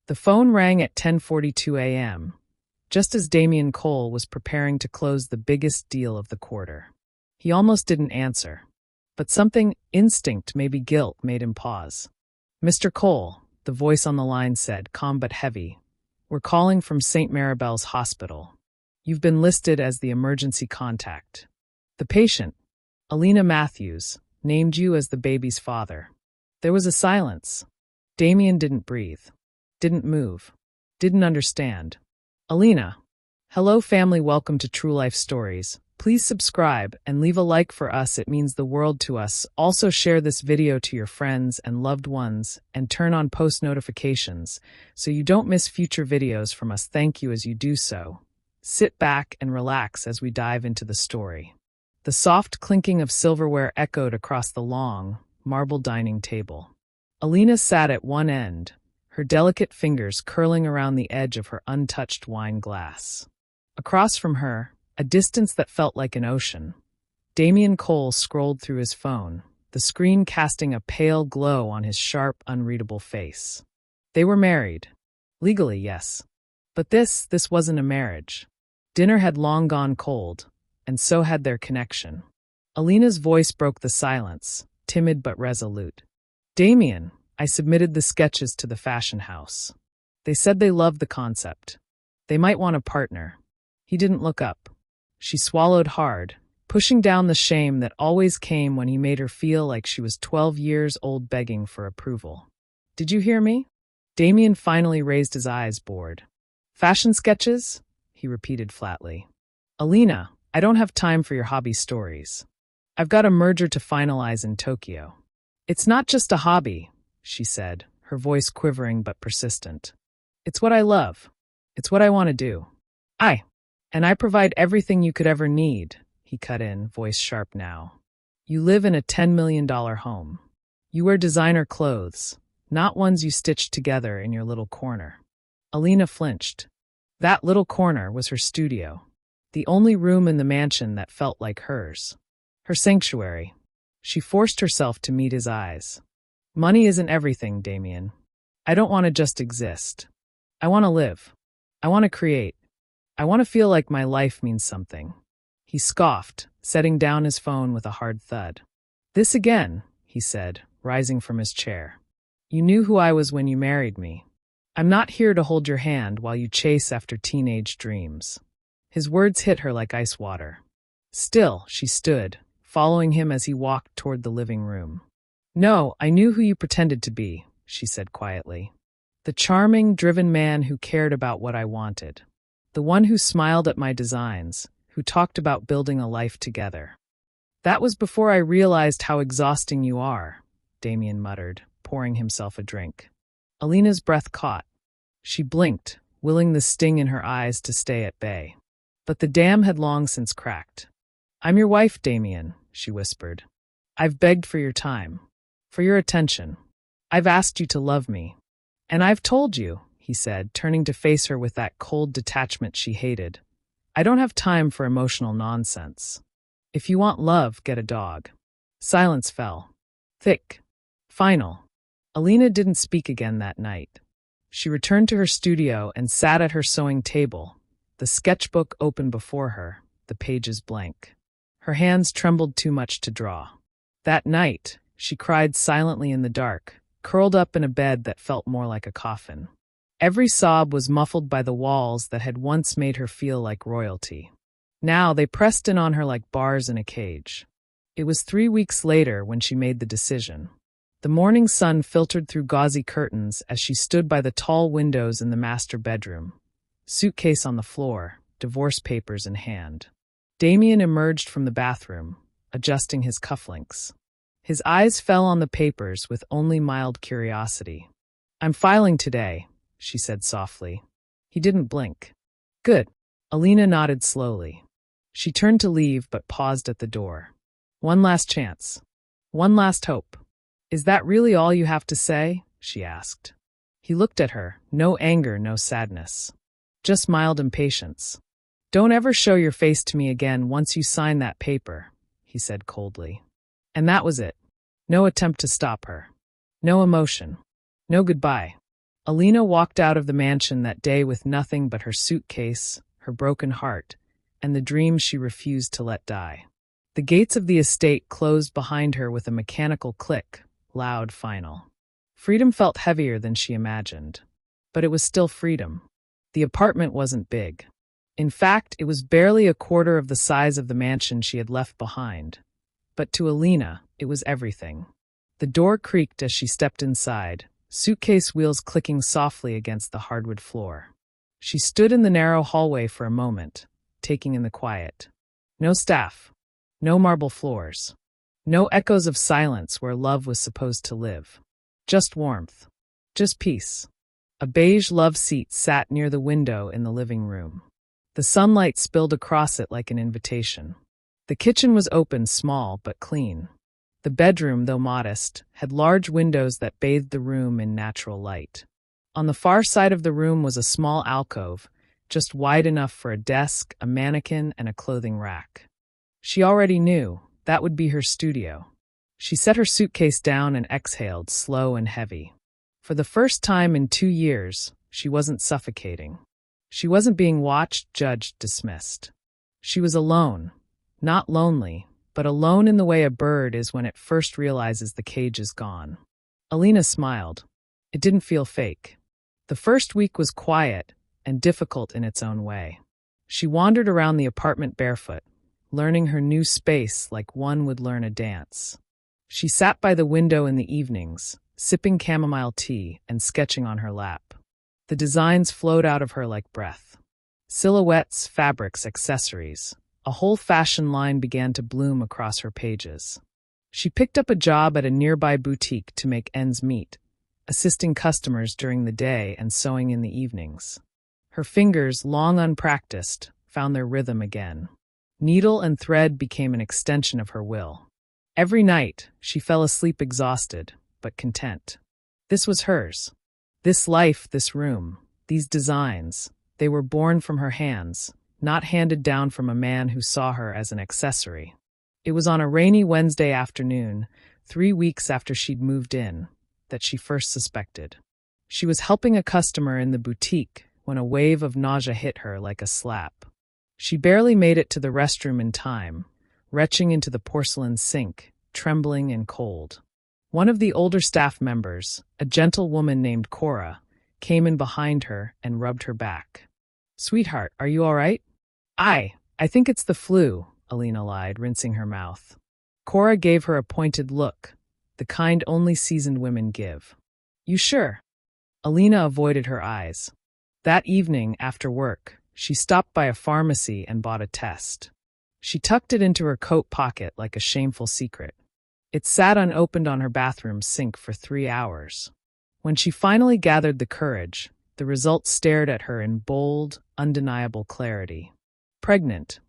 The phone rang at 10:42 a.m., just as Damian Cole was preparing to close the biggest deal of the quarter. He almost didn't answer, but something, instinct, maybe guilt, made him pause. "Mr. Cole," the voice on the line said, calm but heavy, "we're calling from St. Maribel's Hospital. You've been listed as the emergency contact. The patient, Alina Matthews, named you as the baby's father." There was a silence. Damian didn't breathe, didn't move, didn't understand. "Alina. Hello family, welcome to True Life Stories. Please subscribe and leave a like for us, it means the world to us. Also share this video to your friends and loved ones and turn on post notifications so you don't miss future videos from us. Thank you as you do so. Sit back and relax as we dive into the story." The soft clinking of silverware echoed across the long, marble dining table. Alina sat at one end, her delicate fingers curling around the edge of her untouched wine glass. Across from her, a distance that felt like an ocean, Damian Cole scrolled through his phone, the screen casting a pale glow on his sharp, unreadable face. They were married. Legally, yes. But this wasn't a marriage. Dinner had long gone cold, and so had their connection. Alina's voice broke the silence, timid but resolute. "Damian, I submitted the sketches to the fashion house. They said they loved the concept. They might want a partner." He didn't look up. She swallowed hard, pushing down the shame that always came when he made her feel like she was 12 years old begging for approval. "Did you hear me?" Damian finally raised his eyes, bored. "Fashion sketches?" he repeated flatly. "Alina, I don't have time for your hobby stories. I've got a merger to finalize in Tokyo." "It's not just a hobby," she said, her voice quivering but persistent. "It's what I love. It's what I want to do. And I provide everything you could ever need," he cut in, voice sharp now. "You live in a $10 million home. You wear designer clothes, not ones you stitched together in your little corner." Alina flinched. That little corner was her studio, the only room in the mansion that felt like hers. Her sanctuary. She forced herself to meet his eyes. "Money isn't everything, Damian. I don't want to just exist. I want to live. I want to create. I want to feel like my life means something." He scoffed, setting down his phone with a hard thud. "This again," he said, rising from his chair. "You knew who I was when you married me. I'm not here to hold your hand while you chase after teenage dreams." His words hit her like ice water. Still, she stood, following him as he walked toward the living room. "No, I knew who you pretended to be," she said quietly. "The charming, driven man who cared about what I wanted. The one who smiled at my designs, who talked about building a life together. That was before I realized how exhausting you are," Damian muttered, pouring himself a drink. Alina's breath caught. She blinked, willing the sting in her eyes to stay at bay. But the dam had long since cracked. "I'm your wife, Damian," she whispered. "I've begged for your time, for your attention. I've asked you to love me. And I've told you," he said, turning to face her with that cold detachment she hated. "I don't have time for emotional nonsense. If you want love, get a dog." Silence fell. Thick. Final. Alina didn't speak again that night. She returned to her studio and sat at her sewing table, the sketchbook open before her, the pages blank. Her hands trembled too much to draw. That night, she cried silently in the dark, curled up in a bed that felt more like a coffin. Every sob was muffled by the walls that had once made her feel like royalty. Now they pressed in on her like bars in a cage. It was 3 weeks later when she made the decision. The morning sun filtered through gauzy curtains as she stood by the tall windows in the master bedroom, suitcase on the floor, divorce papers in hand. Damian emerged from the bathroom, adjusting his cufflinks. His eyes fell on the papers with only mild curiosity. "I'm filing today," she said softly. He didn't blink. "Good." Alina nodded slowly. She turned to leave but paused at the door. "One last chance. One last hope." "Is that really all you have to say?" she asked. He looked at her, no anger, no sadness. Just mild impatience. "Don't ever show your face to me again once you sign that paper," he said coldly. And that was it. No attempt to stop her. No emotion. No goodbye. Alina walked out of the mansion that day with nothing but her suitcase, her broken heart, and the dreams she refused to let die. The gates of the estate closed behind her with a mechanical click, loud, final. Freedom felt heavier than she imagined. But it was still freedom. The apartment wasn't big. In fact, it was barely a quarter of the size of the mansion she had left behind. But to Alina, it was everything. The door creaked as she stepped inside, suitcase wheels clicking softly against the hardwood floor. She stood in the narrow hallway for a moment, taking in the quiet. No staff. No marble floors. No echoes of silence where love was supposed to live. Just warmth. Just peace. A beige love seat sat near the window in the living room. The sunlight spilled across it like an invitation. The kitchen was open, small but clean. The bedroom, though modest, had large windows that bathed the room in natural light. On the far side of the room was a small alcove, just wide enough for a desk, a mannequin, and a clothing rack. She already knew that would be her studio. She set her suitcase down and exhaled, slow and heavy. For the first time in 2 years, she wasn't suffocating. She wasn't being watched, judged, dismissed. She was alone. Not lonely, but alone in the way a bird is when it first realizes the cage is gone. Alina smiled. It didn't feel fake. The first week was quiet and difficult in its own way. She wandered around the apartment barefoot, learning her new space like one would learn a dance. She sat by the window in the evenings, sipping chamomile tea and sketching on her lap. The designs flowed out of her like breath. Silhouettes, fabrics, accessories. A whole fashion line began to bloom across her pages. She picked up a job at a nearby boutique to make ends meet, assisting customers during the day and sewing in the evenings. Her fingers, long unpracticed, found their rhythm again. Needle and thread became an extension of her will. Every night, she fell asleep exhausted, but content. This was hers. This life, this room, these designs, they were born from her hands, not handed down from a man who saw her as an accessory. It was on a rainy Wednesday afternoon, 3 weeks after she'd moved in, that she first suspected. She was helping a customer in the boutique when a wave of nausea hit her like a slap. She barely made it to the restroom in time, retching into the porcelain sink, trembling and cold. One of the older staff members, a gentle woman named Cora, came in behind her and rubbed her back. "Sweetheart, are you all right?" I think it's the flu," Alina lied, rinsing her mouth. Cora gave her a pointed look, the kind only seasoned women give. "You sure?" Alina avoided her eyes. That evening, after work, she stopped by a pharmacy and bought a test. She tucked it into her coat pocket like a shameful secret. It sat unopened on her bathroom sink for 3 hours. When she finally gathered the courage, the results stared at her in bold, undeniable clarity. Pregnant.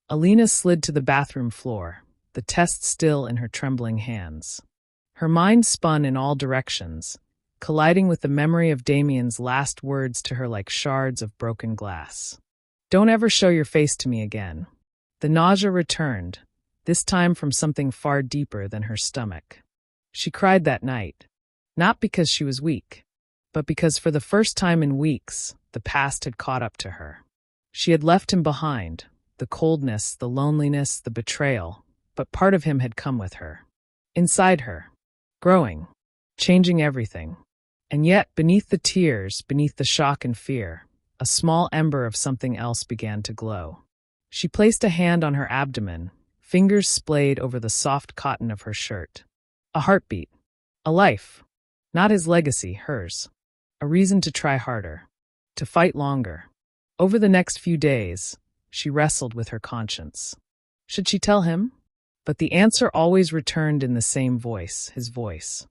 Alina slid to the bathroom floor, the test still in her trembling hands. Her mind spun in all directions, colliding with the memory of Damien's last words to her like shards of broken glass. "Don't ever show your face to me again." The nausea returned, this time from something far deeper than her stomach. She cried that night, not because she was weak, but because for the first time in weeks, the past had caught up to her. She had left him behind, the coldness, the loneliness, the betrayal, but part of him had come with her. Inside her, growing, changing everything. And yet, beneath the tears, beneath the shock and fear, a small ember of something else began to glow. She placed a hand on her abdomen, fingers splayed over the soft cotton of her shirt. A heartbeat. A life. Not his legacy, hers. A reason to try harder. To fight longer. Over the next few days, she wrestled with her conscience. Should she tell him? But the answer always returned in the same voice, his voice.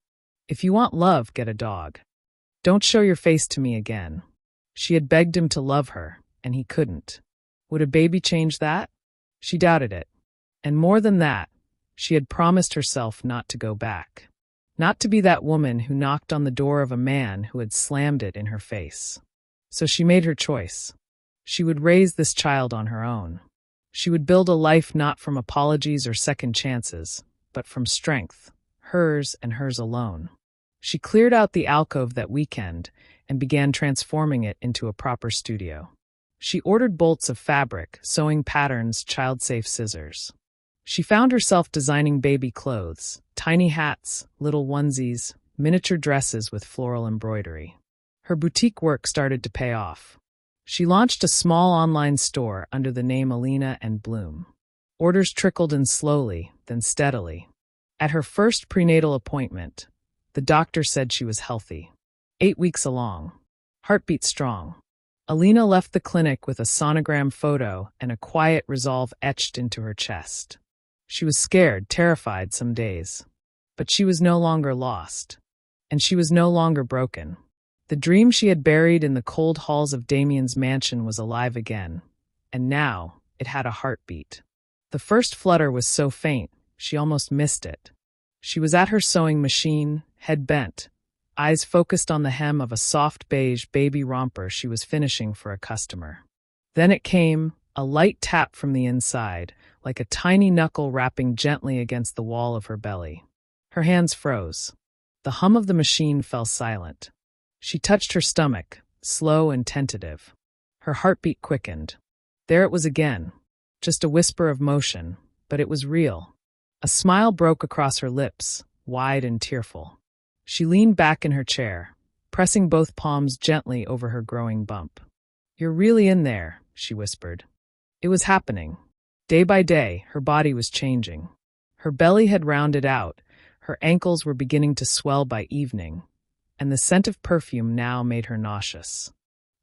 "If you want love, get a dog. Don't show your face to me again." She had begged him to love her, and he couldn't. Would a baby change that? She doubted it. And more than that, she had promised herself not to go back. Not to be that woman who knocked on the door of a man who had slammed it in her face. So she made her choice. She would raise this child on her own. She would build a life not from apologies or second chances, but from strength, hers and hers alone. She cleared out the alcove that weekend, and began transforming it into a proper studio. She ordered bolts of fabric, sewing patterns, child-safe scissors. She found herself designing baby clothes, tiny hats, little onesies, miniature dresses with floral embroidery. Her boutique work started to pay off. She launched a small online store under the name Alina and Bloom. Orders trickled in slowly, then steadily. At her first prenatal appointment, the doctor said she was healthy. 8 weeks along. Heartbeat strong. Alina left the clinic with a sonogram photo and a quiet resolve etched into her chest. She was scared, terrified some days. But she was no longer lost. And she was no longer broken. The dream she had buried in the cold halls of Damien's mansion was alive again. And now, it had a heartbeat. The first flutter was so faint, she almost missed it. She was at her sewing machine, head bent, eyes focused on the hem of a soft beige baby romper she was finishing for a customer. Then it came, a light tap from the inside, like a tiny knuckle rapping gently against the wall of her belly. Her hands froze. The hum of the machine fell silent. She touched her stomach, slow and tentative. Her heartbeat quickened. There it was again, just a whisper of motion, but it was real. A smile broke across her lips, wide and tearful. She leaned back in her chair, pressing both palms gently over her growing bump. "You're really in there," she whispered. It was happening. Day by day, her body was changing. Her belly had rounded out, her ankles were beginning to swell by evening, and the scent of perfume now made her nauseous.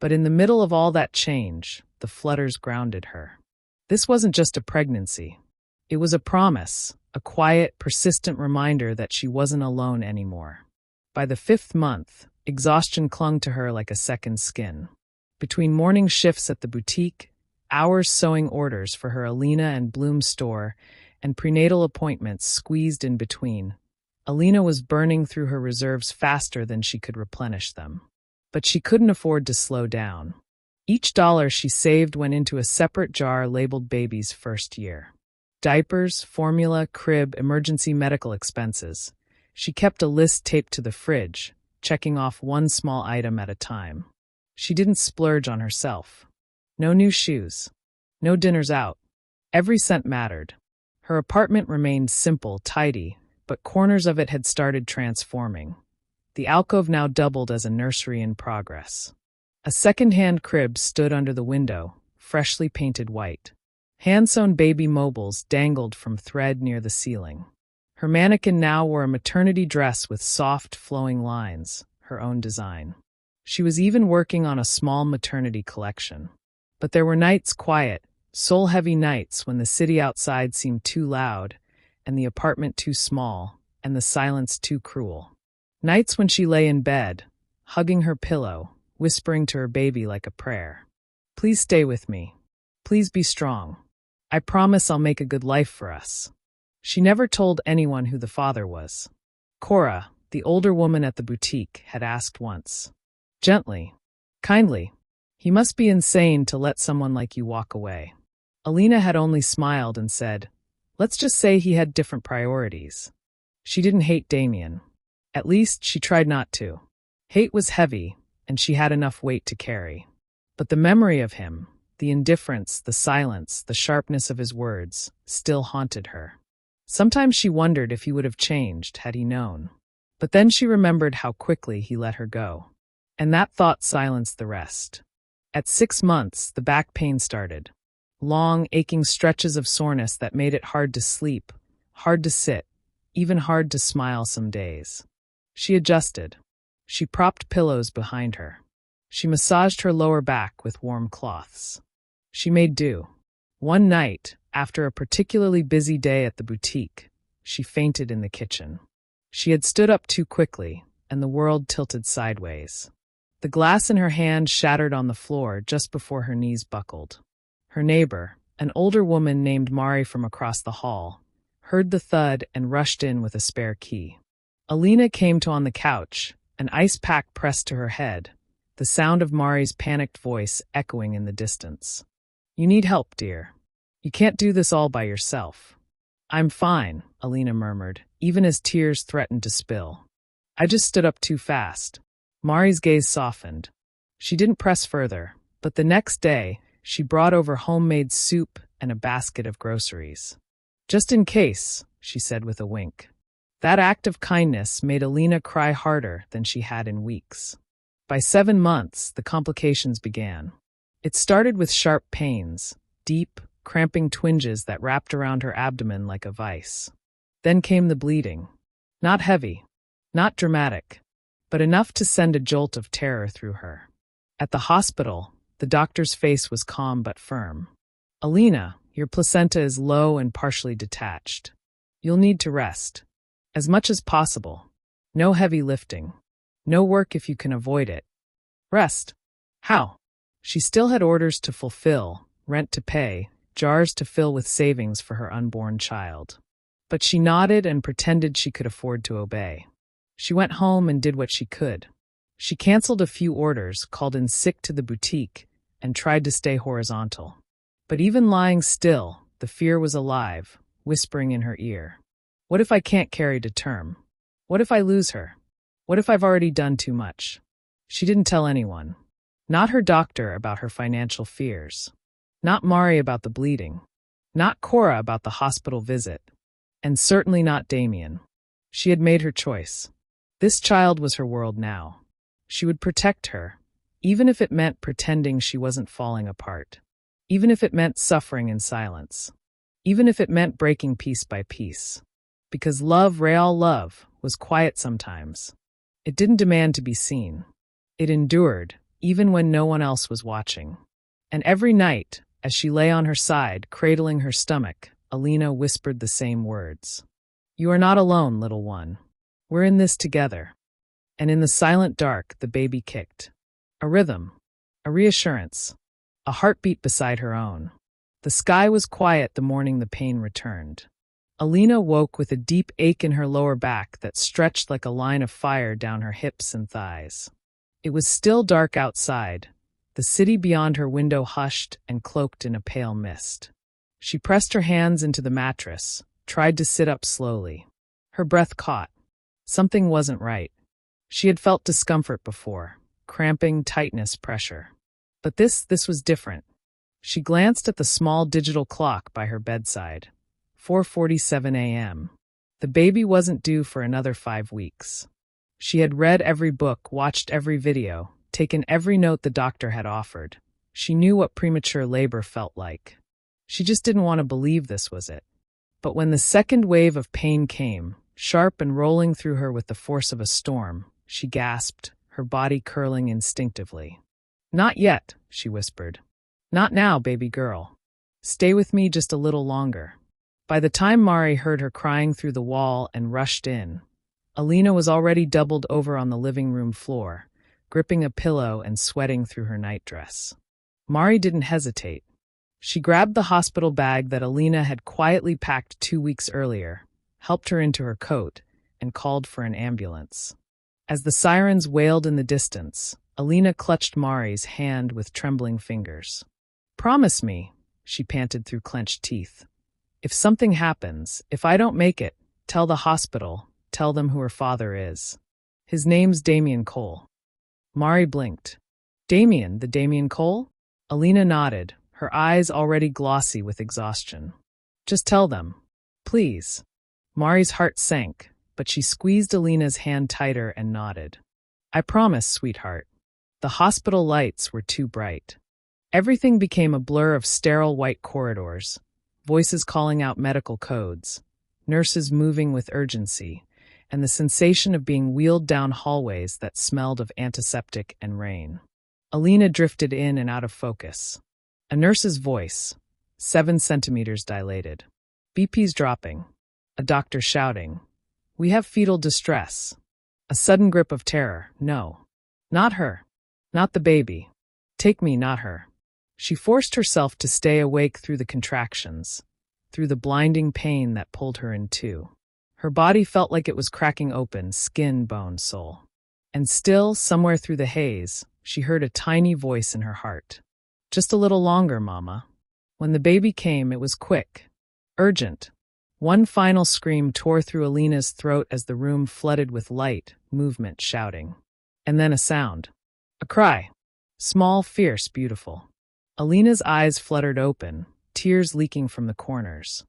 But in the middle of all that change, the flutters grounded her. This wasn't just a pregnancy. It was a promise, a quiet, persistent reminder that she wasn't alone anymore. By the 5th month, exhaustion clung to her like a second skin. Between morning shifts at the boutique, hours sewing orders for her Alina and Bloom store, and prenatal appointments squeezed in between, Alina was burning through her reserves faster than she could replenish them. But she couldn't afford to slow down. Each dollar she saved went into a separate jar labeled baby's first year. Diapers, formula, crib, emergency medical expenses. She kept a list taped to the fridge, checking off one small item at a time. She didn't splurge on herself. No new shoes. No dinners out. Every cent mattered. Her apartment remained simple, tidy, but corners of it had started transforming. The alcove now doubled as a nursery in progress. A second-hand crib stood under the window, freshly painted white. Hand-sewn baby mobiles dangled from thread near the ceiling. Her mannequin now wore a maternity dress with soft, flowing lines, her own design. She was even working on a small maternity collection. But there were nights quiet, soul-heavy nights when the city outside seemed too loud, and the apartment too small, and the silence too cruel. Nights when she lay in bed, hugging her pillow, whispering to her baby like a prayer. "Please stay with me. Please be strong. I promise I'll make a good life for us." She never told anyone who the father was. Cora, the older woman at the boutique, had asked once. Gently, kindly, "He must be insane to let someone like you walk away." Alina had only smiled and said, "Let's just say he had different priorities." She didn't hate Damien. At least, she tried not to. Hate was heavy, and she had enough weight to carry. But the memory of him, the indifference, the silence, the sharpness of his words, still haunted her. Sometimes she wondered if he would have changed had he known. But then she remembered how quickly he let her go. And that thought silenced the rest. At 6 months, the back pain started. Long, aching stretches of soreness that made it hard to sleep, hard to sit, even hard to smile some days. She adjusted. She propped pillows behind her. She massaged her lower back with warm cloths. She made do. One night, after a particularly busy day at the boutique, she fainted in the kitchen. She had stood up too quickly, and the world tilted sideways. The glass in her hand shattered on the floor just before her knees buckled. Her neighbor, an older woman named Mari from across the hall, heard the thud and rushed in with a spare key. Alina came to on the couch, an ice pack pressed to her head, the sound of Mari's panicked voice echoing in the distance. "You need help, dear. You can't do this all by yourself." "I'm fine," Alina murmured, even as tears threatened to spill. "I just stood up too fast." Mari's gaze softened. She didn't press further, but the next day, she brought over homemade soup and a basket of groceries. "Just in case," she said with a wink. That act of kindness made Alina cry harder than she had in weeks. By 7 months, the complications began. It started with sharp pains, deep, cramping twinges that wrapped around her abdomen like a vice. Then came the bleeding. Not heavy, not dramatic, but enough to send a jolt of terror through her. At the hospital, the doctor's face was calm but firm. "Alina, your placenta is low and partially detached. You'll need to rest. As much as possible. No heavy lifting. No work if you can avoid it. Rest." How? She still had orders to fulfill, rent to pay, jars to fill with savings for her unborn child. But she nodded and pretended she could afford to obey. She went home and did what she could. She canceled a few orders, called in sick to the boutique, and tried to stay horizontal. But even lying still, the fear was alive, whispering in her ear. What if I can't carry to term? What if I lose her? What if I've already done too much? She didn't tell anyone. Not her doctor about her financial fears. Not Mari about the bleeding. Not Cora about the hospital visit. And certainly not Damien. She had made her choice. This child was her world now. She would protect her, even if it meant pretending she wasn't falling apart. Even if it meant suffering in silence. Even if it meant breaking piece by piece. Because love, real love, was quiet sometimes. It didn't demand to be seen. It endured, even when no one else was watching. And every night, as she lay on her side, cradling her stomach, Alina whispered the same words. "You are not alone, little one. We're in this together." And in the silent dark, the baby kicked. A rhythm, a reassurance, a heartbeat beside her own. The sky was quiet the morning the pain returned. Alina woke with a deep ache in her lower back that stretched like a line of fire down her hips and thighs. It was still dark outside, the city beyond her window hushed and cloaked in a pale mist. She pressed her hands into the mattress, tried to sit up slowly. Her breath caught. Something wasn't right. She had felt discomfort before, cramping, tightness, pressure. But this was different. She glanced at the small digital clock by her bedside. 4:47 a.m. The baby wasn't due for another 5 weeks. She had read every book, watched every video, taken every note the doctor had offered. She knew what premature labor felt like. She just didn't want to believe this was it. But when the second wave of pain came, sharp and rolling through her with the force of a storm, she gasped, her body curling instinctively. "Not yet," she whispered. "Not now, baby girl. Stay with me just a little longer." By the time Mari heard her crying through the wall and rushed in, Alina was already doubled over on the living room floor, gripping a pillow and sweating through her nightdress. Mari didn't hesitate. She grabbed the hospital bag that Alina had quietly packed 2 weeks earlier, helped her into her coat, and called for an ambulance. As the sirens wailed in the distance, Alina clutched Mari's hand with trembling fingers. "Promise me," she panted through clenched teeth. "If something happens, if I don't make it, tell the hospital, tell them who her father is. His name's Damien Cole." Mari blinked. "Damien, the Damien Cole?" Alina nodded, her eyes already glossy with exhaustion. "Just tell them. Please." Mari's heart sank, but she squeezed Alina's hand tighter and nodded. "I promise, sweetheart." The hospital lights were too bright. Everything became a blur of sterile white corridors, voices calling out medical codes, nurses moving with urgency, and the sensation of being wheeled down hallways that smelled of antiseptic and rain. Alina drifted in and out of focus. A nurse's voice, 7 centimeters dilated. BP's dropping. A doctor shouting, "We have fetal distress." A sudden grip of terror. No. Not her. Not the baby. Take me, not her. She forced herself to stay awake through the contractions, through the blinding pain that pulled her in two. Her body felt like it was cracking open, skin, bone, soul. And still, somewhere through the haze, she heard a tiny voice in her heart. "Just a little longer, Mama." When the baby came, it was quick, urgent. One final scream tore through Alina's throat as the room flooded with light, movement, shouting. And then a sound. A cry. Small, fierce, beautiful. Alina's eyes fluttered open, tears leaking from the corners.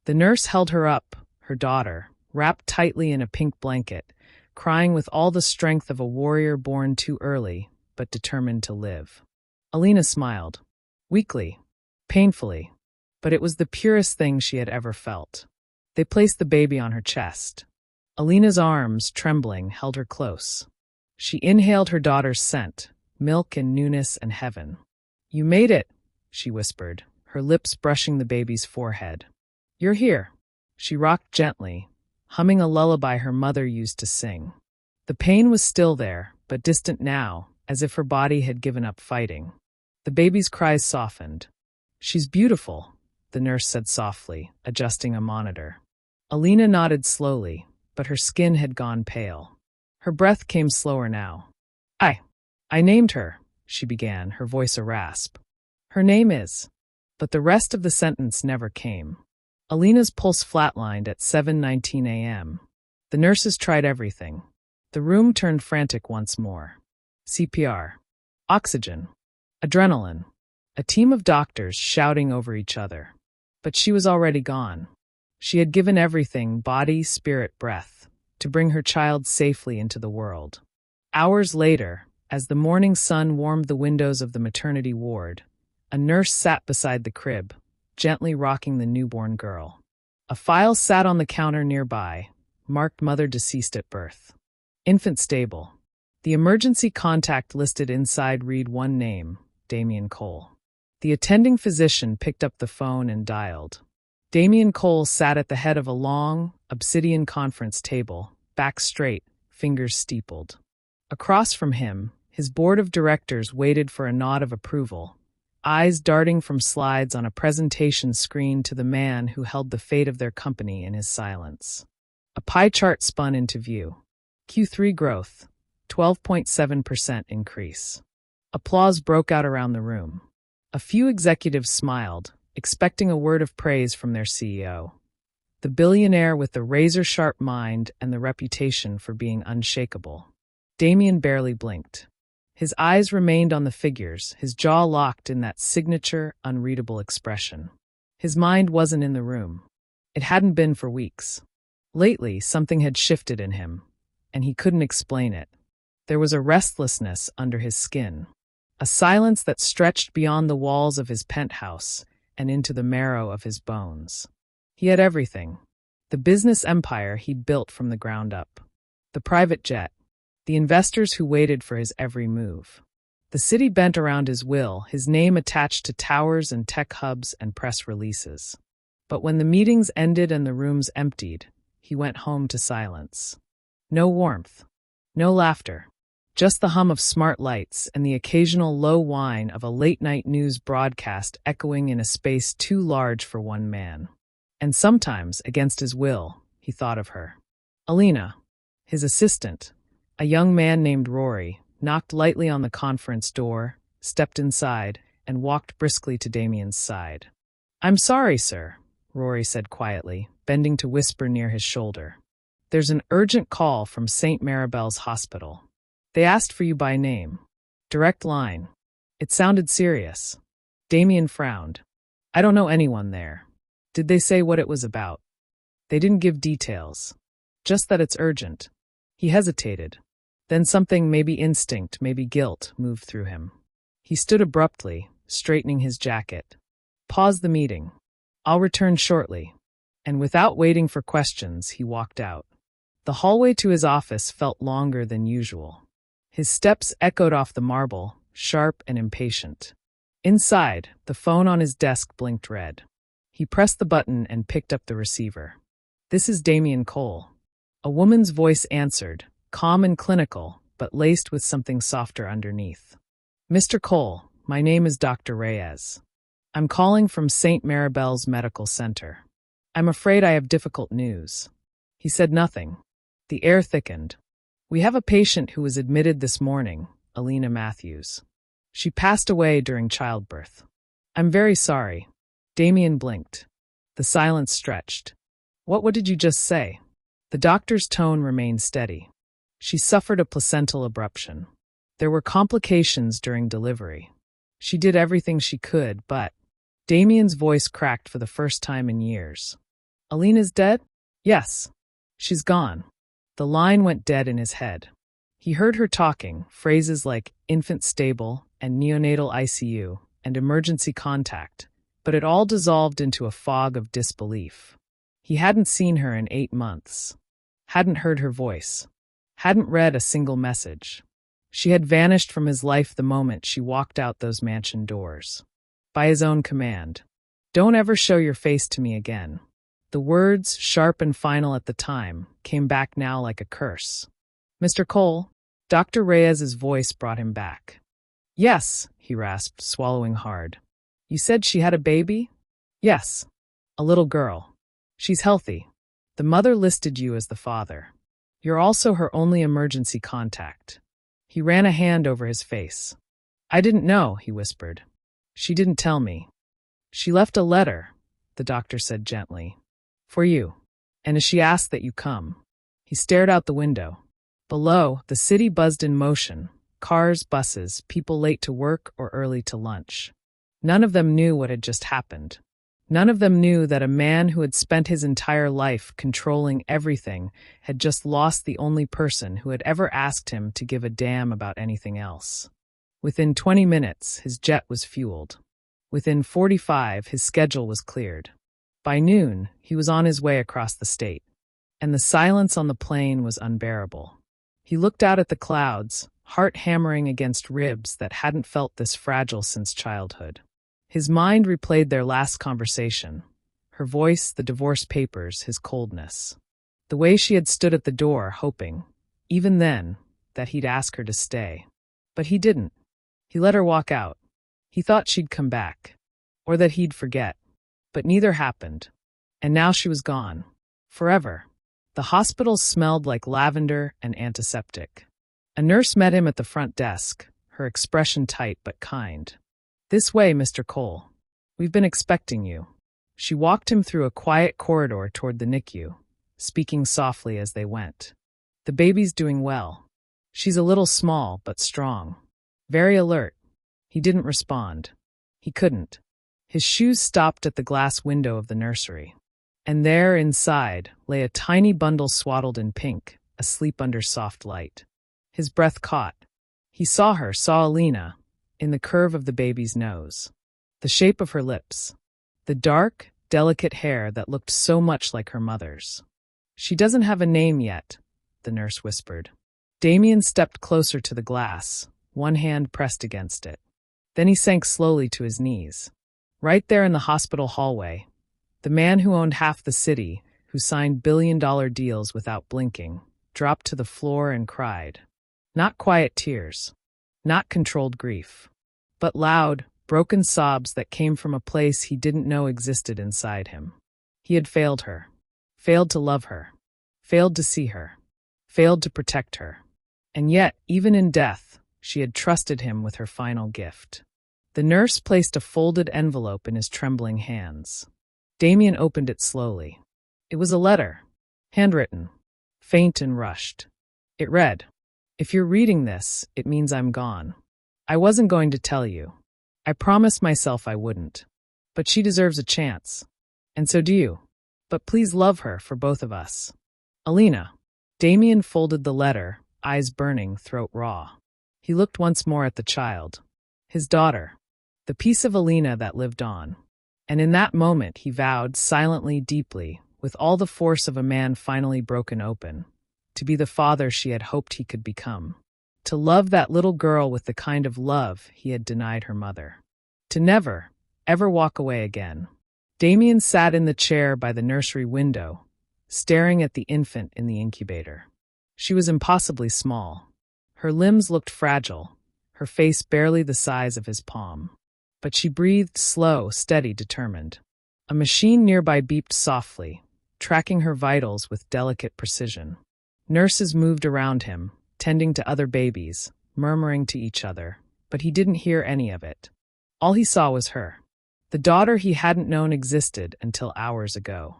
The nurse held her up, her daughter, wrapped tightly in a pink blanket, crying with all the strength of a warrior born too early, but determined to live. Alina smiled. Weakly. Painfully. But it was the purest thing she had ever felt. They placed the baby on her chest. Alina's arms, trembling, held her close. She inhaled her daughter's scent, milk and newness and heaven. "You made it," she whispered, her lips brushing the baby's forehead. "You're here." She rocked gently, humming a lullaby her mother used to sing. The pain was still there, but distant now, as if her body had given up fighting. The baby's cries softened. "She's beautiful," the nurse said softly, adjusting a monitor. Alina nodded slowly, but her skin had gone pale. Her breath came slower now. I named her," she began, her voice a rasp. "Her name is—" But the rest of the sentence never came. Alina's pulse flatlined at 7:19 a.m. The nurses tried everything. The room turned frantic once more. CPR. Oxygen. Adrenaline. A team of doctors shouting over each other. But she was already gone. She had given everything, body, spirit, breath, to bring her child safely into the world. Hours later, as the morning sun warmed the windows of the maternity ward, a nurse sat beside the crib, gently rocking the newborn girl. A file sat on the counter nearby, marked mother deceased at birth. Infant stable. The emergency contact listed inside read one name, Damien Cole. The attending physician picked up the phone and dialed. Damien Cole sat at the head of a long, obsidian conference table, back straight, fingers steepled. Across from him, his board of directors waited for a nod of approval, eyes darting from slides on a presentation screen to the man who held the fate of their company in his silence. A pie chart spun into view. Q3 growth, 12.7% increase. Applause broke out around the room. A few executives smiled, expecting a word of praise from their CEO. The billionaire with the razor-sharp mind and the reputation for being unshakable. Damien barely blinked. His eyes remained on the figures, his jaw locked in that signature, unreadable expression. His mind wasn't in the room. It hadn't been for weeks. Lately, something had shifted in him, and he couldn't explain it. There was a restlessness under his skin, a silence that stretched beyond the walls of his penthouse and into the marrow of his bones. He had everything. The business empire he'd built from the ground up. The private jet. The investors who waited for his every move. The city bent around his will, his name attached to towers and tech hubs and press releases. But when the meetings ended and the rooms emptied, he went home to silence. No warmth. No laughter. Just the hum of smart lights and the occasional low whine of a late-night news broadcast echoing in a space too large for one man. And sometimes, against his will, he thought of her. Alina, his assistant, a young man named Rory, knocked lightly on the conference door, stepped inside, and walked briskly to Damien's side. "I'm sorry, sir," Rory said quietly, bending to whisper near his shoulder. "There's an urgent call from St. Maribel's Hospital. They asked for you by name. Direct line." It sounded serious. Damien frowned. "I don't know anyone there. Did they say what it was about?" "They didn't give details. Just that it's urgent." He hesitated. Then something, maybe instinct, maybe guilt, moved through him. He stood abruptly, straightening his jacket. "Pause the meeting. I'll return shortly." And without waiting for questions, he walked out. The hallway to his office felt longer than usual. His steps echoed off the marble, sharp and impatient. Inside, the phone on his desk blinked red. He pressed the button and picked up the receiver. "This is Damien Cole." A woman's voice answered, calm and clinical, but laced with something softer underneath. "Mr. Cole, my name is Dr. Reyes. I'm calling from St. Maribel's Medical Center. I'm afraid I have difficult news." He said nothing. The air thickened. "We have a patient who was admitted this morning, Alina Matthews. She passed away during childbirth." "I'm very sorry." Damien blinked. The silence stretched. What did you just say?" The doctor's tone remained steady. She suffered a placental abruption. There were complications during delivery. She did everything she could, but Damien's voice cracked for the first time in years. Alina's dead? Yes. She's gone. The line went dead in his head. He heard her talking, phrases like infant stable and neonatal ICU and emergency contact, but it all dissolved into a fog of disbelief. He hadn't seen her in 8 months, hadn't heard her voice, hadn't read a single message. She had vanished from his life the moment she walked out those mansion doors. By his own command. Don't ever show your face to me again. The words, sharp and final at the time, came back now like a curse. Mr. Cole? Dr. Reyes's voice brought him back. Yes, he rasped, swallowing hard. You said she had a baby? Yes. A little girl. She's healthy. The mother listed you as the father. You're also her only emergency contact. He ran a hand over his face. I didn't know, he whispered. She didn't tell me. She left a letter, the doctor said gently. For you. And she asked that you come. He stared out the window. Below, the city buzzed in motion. Cars, buses, people late to work or early to lunch. None of them knew what had just happened. None of them knew that a man who had spent his entire life controlling everything had just lost the only person who had ever asked him to give a damn about anything else. Within 20 minutes, his jet was fueled. Within 45, his schedule was cleared. By noon, he was on his way across the state. And the silence on the plane was unbearable. He looked out at the clouds, heart hammering against ribs that hadn't felt this fragile since childhood. His mind replayed their last conversation. Her voice, the divorce papers, his coldness. The way she had stood at the door, hoping, even then, that he'd ask her to stay. But he didn't. He let her walk out. He thought she'd come back. Or that he'd forget. But neither happened. And now she was gone. Forever. The hospital smelled like lavender and antiseptic. A nurse met him at the front desk, her expression tight but kind. This way, Mr. Cole. We've been expecting you. She walked him through a quiet corridor toward the NICU, speaking softly as they went. The baby's doing well. She's a little small, but strong. Very alert. He didn't respond. He couldn't. His shoes stopped at the glass window of the nursery. And there, inside, lay a tiny bundle swaddled in pink, asleep under soft light. His breath caught. He saw her, saw Alina, in the curve of the baby's nose, the shape of her lips, the dark, delicate hair that looked so much like her mother's. She doesn't have a name yet, the nurse whispered. Damien stepped closer to the glass, one hand pressed against it. Then he sank slowly to his knees. Right there in the hospital hallway, the man who owned half the city, who signed billion-dollar deals without blinking, dropped to the floor and cried. Not quiet tears, not controlled grief, but loud, broken sobs that came from a place he didn't know existed inside him. He had failed her, failed to love her, failed to see her, failed to protect her. And yet, even in death, she had trusted him with her final gift. The nurse placed a folded envelope in his trembling hands. Damien opened it slowly. It was a letter, handwritten, faint and rushed. It read, If you're reading this, it means I'm gone. I wasn't going to tell you. I promised myself I wouldn't. But she deserves a chance. And so do you. But please love her for both of us. Alina. Damien folded the letter, eyes burning, throat raw. He looked once more at the child. His daughter. The piece of Alina that lived on. And in that moment he vowed, silently, deeply, with all the force of a man finally broken open, to be the father she had hoped he could become. To love that little girl with the kind of love he had denied her mother. To never, ever walk away again. Damien sat in the chair by the nursery window, staring at the infant in the incubator. She was impossibly small. Her limbs looked fragile, her face barely the size of his palm. But she breathed slow, steady, determined. A machine nearby beeped softly, tracking her vitals with delicate precision. Nurses moved around him, tending to other babies, murmuring to each other, but he didn't hear any of it. All he saw was her. The daughter he hadn't known existed until hours ago.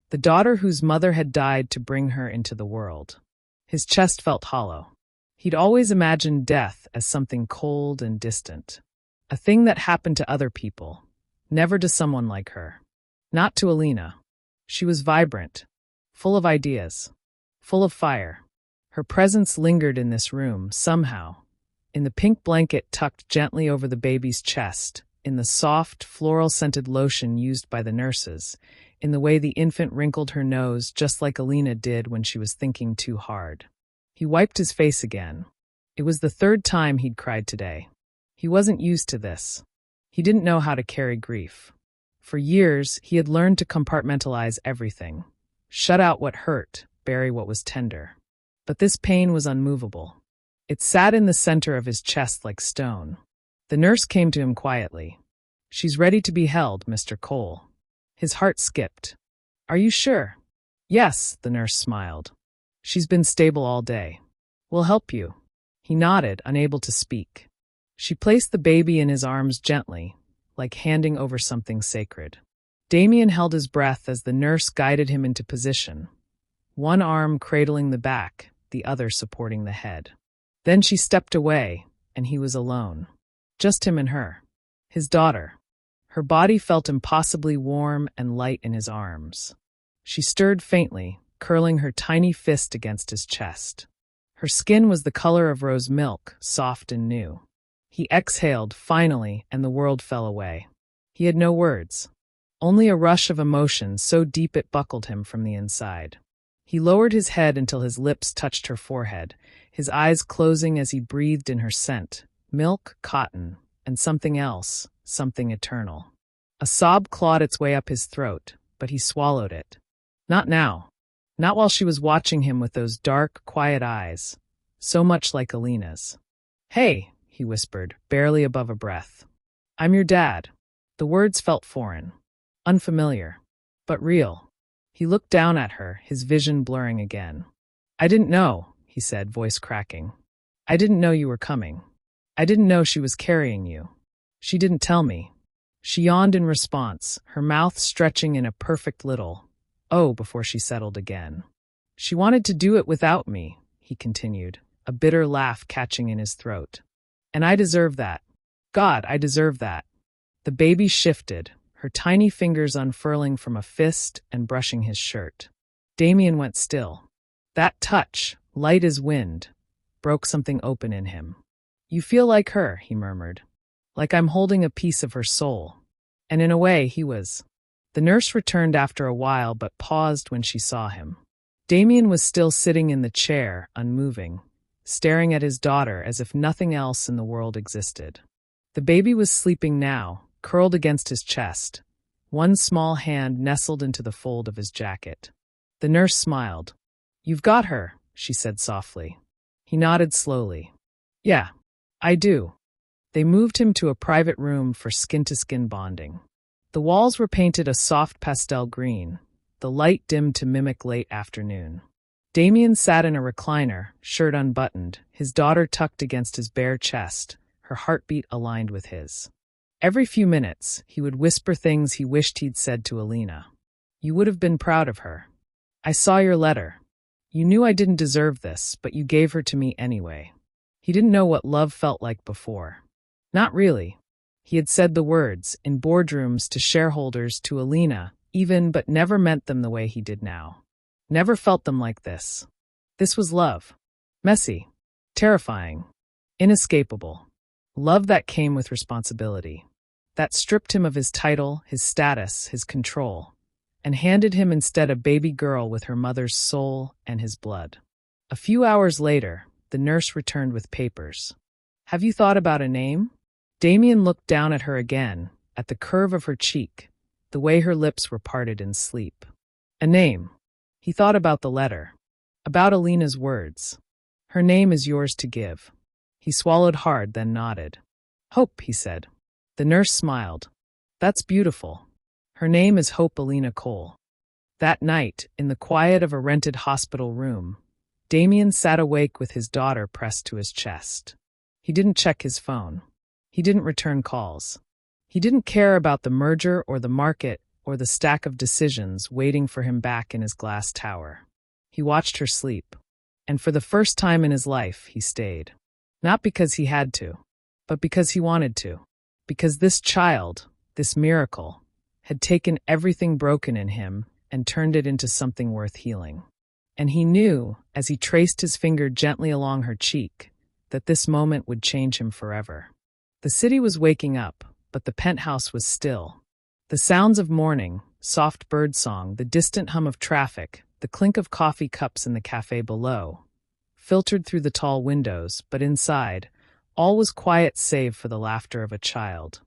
The daughter whose mother had died to bring her into the world. His chest felt hollow. He'd always imagined death as something cold and distant. A thing that happened to other people, never to someone like her. Not to Alina. She was vibrant, full of ideas, full of fire. Her presence lingered in this room, somehow. In the pink blanket tucked gently over the baby's chest, in the soft, floral-scented lotion used by the nurses, in the way the infant wrinkled her nose just like Alina did when she was thinking too hard. He wiped his face again. It was the third time he'd cried today. He wasn't used to this. He didn't know how to carry grief. For years, he had learned to compartmentalize everything. Shut out what hurt, bury what was tender. But this pain was unmovable. It sat in the center of his chest like stone. The nurse came to him quietly. "She's ready to be held, Mr. Cole." His heart skipped. "Are you sure?" "Yes," the nurse smiled. "She's been stable all day. We'll help you." He nodded, unable to speak. She placed the baby in his arms gently, like handing over something sacred. Damien held his breath as the nurse guided him into position, one arm cradling the back, the other supporting the head. Then she stepped away, and he was alone. Just him and her. His daughter. Her body felt impossibly warm and light in his arms. She stirred faintly, curling her tiny fist against his chest. Her skin was the color of rose milk, soft and new. He exhaled, finally, and the world fell away. He had no words. Only a rush of emotion so deep it buckled him from the inside. He lowered his head until his lips touched her forehead, his eyes closing as he breathed in her scent, milk, cotton, and something else, something eternal. A sob clawed its way up his throat, but he swallowed it. Not now. Not while she was watching him with those dark, quiet eyes, so much like Alina's. "Hey," he whispered, barely above a breath. "I'm your dad." The words felt foreign, unfamiliar, but real. He looked down at her, his vision blurring again. "I didn't know," he said, voice cracking. "I didn't know you were coming. I didn't know she was carrying you. She didn't tell me." She yawned in response, her mouth stretching in a perfect little "oh" before she settled again. "She wanted to do it without me," he continued, a bitter laugh catching in his throat. "And I deserve that. God, I deserve that." The baby shifted, her tiny fingers unfurling from a fist and brushing his shirt. Damien went still. That touch, light as wind, broke something open in him. "You feel like her," he murmured. "Like I'm holding a piece of her soul." And in a way, he was. The nurse returned after a while but paused when she saw him. Damien was still sitting in the chair, unmoving, staring at his daughter as if nothing else in the world existed. The baby was sleeping now, curled against his chest, one small hand nestled into the fold of his jacket. The nurse smiled. "You've got her," she said softly. He nodded slowly. "Yeah, I do." They moved him to a private room for skin-to-skin bonding. The walls were painted a soft pastel green, the light dimmed to mimic late afternoon. Damien sat in a recliner, shirt unbuttoned, his daughter tucked against his bare chest, her heartbeat aligned with his. Every few minutes, he would whisper things he wished he'd said to Alina. "You would have been proud of her. I saw your letter. You knew I didn't deserve this, but you gave her to me anyway." He didn't know what love felt like before. Not really. He had said the words, in boardrooms, to shareholders, to Alina, even, but never meant them the way he did now. Never felt them like this. This was love. Messy. Terrifying. Inescapable. Love that came with responsibility. That stripped him of his title, his status, his control, and handed him instead a baby girl with her mother's soul and his blood. A few hours later, the nurse returned with papers. "Have you thought about a name?" Damien looked down at her again, at the curve of her cheek, the way her lips were parted in sleep. A name. He thought about the letter. About Alina's words. "Her name is yours to give." He swallowed hard, then nodded. "Hope," he said. The nurse smiled. "That's beautiful. Her name is Hope Alina Cole." That night, in the quiet of a rented hospital room, Damien sat awake with his daughter pressed to his chest. He didn't check his phone. He didn't return calls. He didn't care about the merger or the market or the stack of decisions waiting for him back in his glass tower. He watched her sleep. And for the first time in his life, he stayed. Not because he had to, but because he wanted to. Because this child, this miracle, had taken everything broken in him and turned it into something worth healing. And he knew, as he traced his finger gently along her cheek, that this moment would change him forever. The city was waking up, but the penthouse was still. The sounds of morning, soft birdsong, the distant hum of traffic, the clink of coffee cups in the cafe below, filtered through the tall windows, but inside, all was quiet save for the laughter of a child.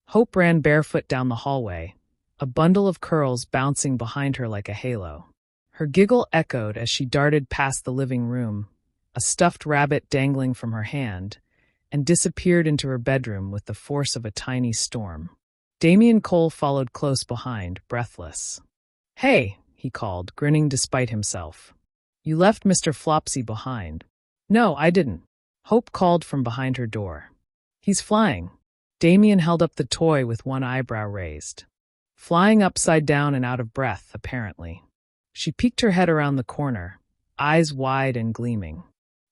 Hope ran barefoot down the hallway, a bundle of curls bouncing behind her like a halo. Her giggle echoed as she darted past the living room, a stuffed rabbit dangling from her hand, and disappeared into her bedroom with the force of a tiny storm. Damian Cole followed close behind, breathless. "Hey," he called, grinning despite himself. "You left Mr. Flopsy behind." "No, I didn't," Hope called from behind her door. "He's flying." Damian held up the toy with one eyebrow raised. Flying upside down and out of breath, apparently. She peeked her head around the corner, eyes wide and gleaming.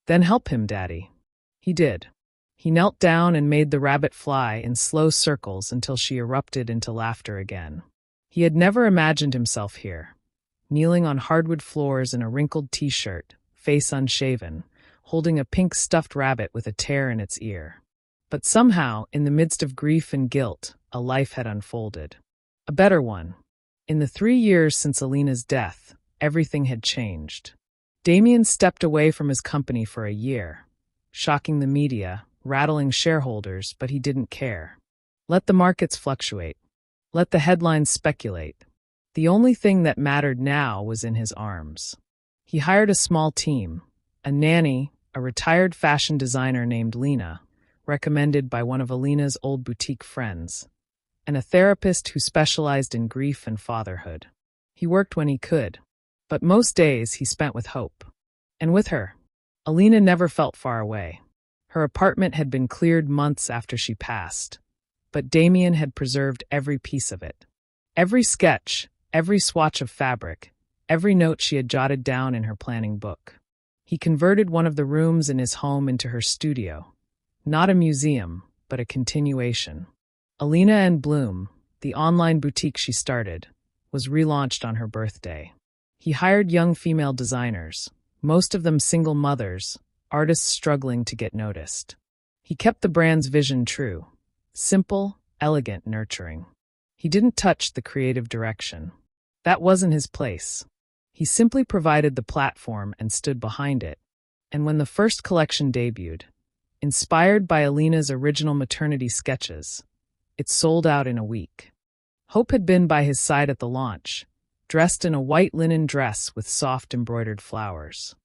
"Then help him, Daddy." He did. He knelt down and made the rabbit fly in slow circles until she erupted into laughter again. He had never imagined himself here, kneeling on hardwood floors in a wrinkled t-shirt, face unshaven, holding a pink stuffed rabbit with a tear in its ear. But somehow, in the midst of grief and guilt, a life had unfolded. A better one. In the 3 years since Alina's death, everything had changed. Damian stepped away from his company for a year, shocking the media, rattling shareholders, but he didn't care. Let the markets fluctuate. Let the headlines speculate. The only thing that mattered now was in his arms. He hired a small team, a nanny, a retired fashion designer named Lena, recommended by one of Alina's old boutique friends, and a therapist who specialized in grief and fatherhood. He worked when he could, but most days he spent with Hope. And with her. Alina never felt far away. Her apartment had been cleared months after she passed, but Damian had preserved every piece of it. Every sketch, every swatch of fabric, every note she had jotted down in her planning book. He converted one of the rooms in his home into her studio. Not a museum, but a continuation. Alina and Bloom, the online boutique she started, was relaunched on her birthday. He hired young female designers, most of them single mothers, artists struggling to get noticed. He kept the brand's vision true. Simple, elegant, nurturing. He didn't touch the creative direction. That wasn't his place. He simply provided the platform and stood behind it. And when the first collection debuted, inspired by Alina's original maternity sketches, it sold out in a week. Hope had been by his side at the launch, dressed in a white linen dress with soft embroidered flowers.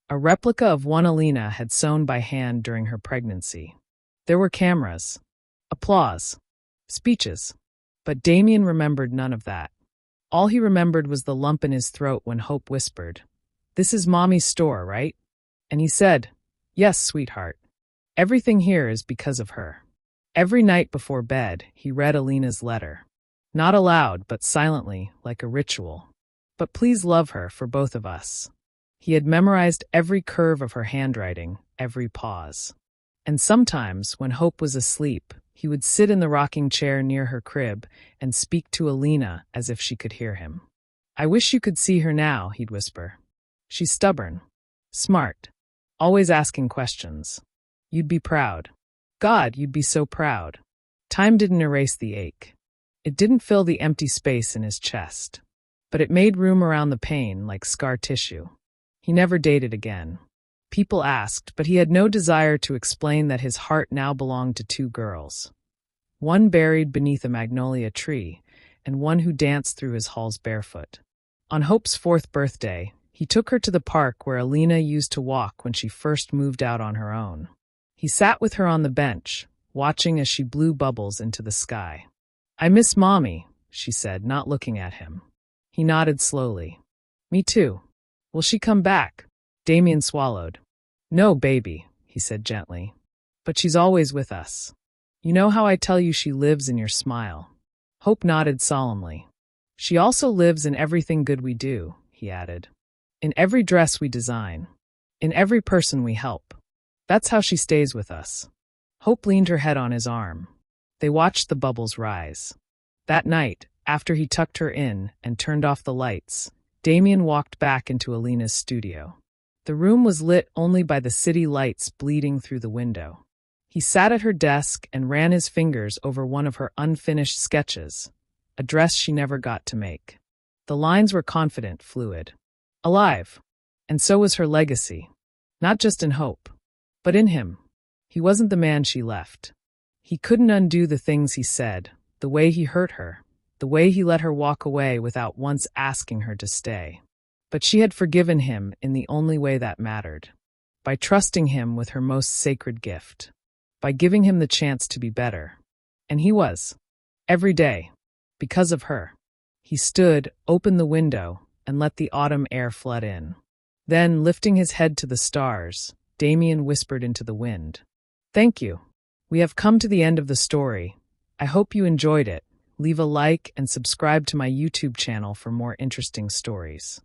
A replica of one Alina had sewn by hand during her pregnancy. There were cameras, applause, speeches, but Damian remembered none of that. All he remembered was the lump in his throat when Hope whispered, "This is Mommy's store, right?" And he said, "Yes, sweetheart. Everything here is because of her." Every night before bed, he read Alina's letter. Not aloud, but silently, like a ritual. "But please love her for both of us." He had memorized every curve of her handwriting, every pause. And sometimes, when Hope was asleep, he would sit in the rocking chair near her crib and speak to Alina as if she could hear him. "I wish you could see her now," he'd whisper. "She's stubborn, smart, always asking questions. You'd be proud. God, you'd be so proud." Time didn't erase the ache. It didn't fill the empty space in his chest. But it made room around the pain like scar tissue. He never dated again. People asked, but he had no desire to explain that his heart now belonged to 2 girls. One buried beneath a magnolia tree, and one who danced through his halls barefoot. On Hope's 4th birthday, he took her to the park where Alina used to walk when she first moved out on her own. He sat with her on the bench, watching as she blew bubbles into the sky. "I miss Mommy," she said, not looking at him. He nodded slowly. "Me too. Will she come back?" Damian swallowed. "No, baby," he said gently. "But she's always with us. You know how I tell you she lives in your smile?" Hope nodded solemnly. "She also lives in everything good we do," he added. "In every dress we design. in every person we help. That's how she stays with us. Hope leaned her head on his arm. They watched the bubbles rise. That night, after he tucked her in and turned off the lights, Damien walked back into Alina's studio. The room was lit only by the city lights bleeding through the window. He sat at her desk and ran his fingers over one of her unfinished sketches, a dress she never got to make. The lines were confident, fluid, alive. And so was her legacy. Not just in Hope, but in him. He wasn't the man she left. He couldn't undo the things he said, the way he hurt her, the way he let her walk away without once asking her to stay. But she had forgiven him in the only way that mattered, by trusting him with her most sacred gift, by giving him the chance to be better. And he was. Every day. Because of her. He stood, opened the window, and let the autumn air flood in. Then, lifting his head to the stars, Damien whispered into the wind, "Thank you. We have come to the end of the story. I hope you enjoyed it. Leave a like and subscribe to my YouTube channel for more interesting stories."